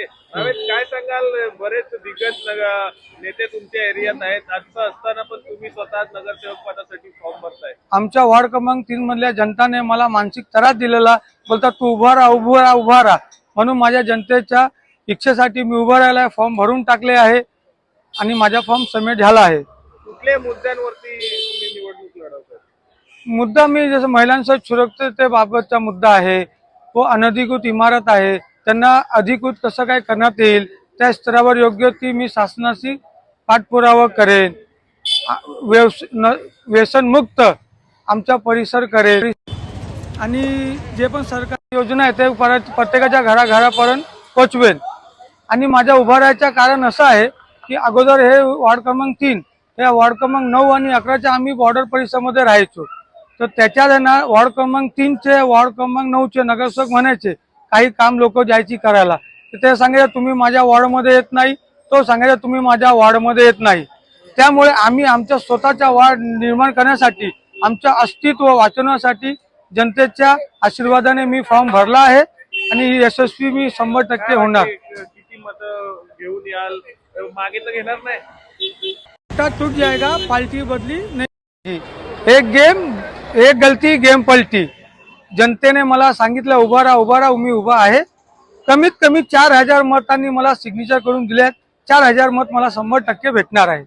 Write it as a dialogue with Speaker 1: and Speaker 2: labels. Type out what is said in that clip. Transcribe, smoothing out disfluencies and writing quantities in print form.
Speaker 1: Okay काय सांगाल, बरेच दिग्गज नेते तुमच्या एरियात आहेत, असं असताना पण तुम्ही स्वतः नगरसेवक पदासाठी फॉर्म भरताय.
Speaker 2: आमच्या वार्ड क्रमांक 3 मधल्या जनताने मला मानसिक त्रास दिलेला, बोलतात तू उभा राहा म्हणून माझ्या जनतेच्या इच्छेसाठी मी उभा राहिला, फॉर्म भरून टाकले आहे आणि माझा फॉर्म सबमिट झाला आहे.
Speaker 1: कुठल्या मुद्द्यांवरती तुम्ही निवडणूक लढवताय?
Speaker 2: मुद्दा मी जसं महिलांच्या सुरक्षिततेबाबतचा मुद्दा आहे, व अनधिकृत इमारत आहे त्यांना अधिकृत कसं काय करण्यात येईल त्या स्तरावर योग्य ती मी शासनाशी पाठपुरावा करेन. व्यसनमुक्त आमचा परिसर करेल आणि जे पण सरकारी योजना आहे ते प्रत्येकाच्या घराघरापर्यंत पोचवेल. आणि माझ्या उभा राहायचं कारण असं आहे की अगोदर हे वार्ड क्रमांक 3 या वार्ड क्रमांक 9 आणि 11च्या आम्ही बॉर्डर परिसरामध्ये राहायचो. तर त्याच्यात वार्ड क्रमांक 3चे वार्ड क्रमांक 9चे नगरसेवक म्हणायचे काही काम लोक जायची करायला, तर ते सांगायचं तुम्ही माझ्या वॉर्डमध्ये येत नाही, तो सांगायचा तुम्ही माझ्या वॉर्डमध्ये येत नाही. त्यामुळे आम्ही आमच्या स्वतःचा वार्ड निर्माण करण्यासाठी, आमचं अस्तित्व वाचवण्यासाठी जनतेच्या आशीर्वादाने मी फॉर्म भरला आहे आणि यशस्वी मी 100% होणार.
Speaker 1: किती मत घेऊन याल? मागे तर घेणार नाही.
Speaker 2: टूट जाएगा, पार्टी बदली नाही. एक गेम एक गलती गेम पलटी. जनतेने मला सांगितलं उभा राहा, मी उभा आहे. कमीत कमी 4000 मतांनी मला सिग्नेचर करून दिले. 4000 मत मला 100% भेटणार आहे.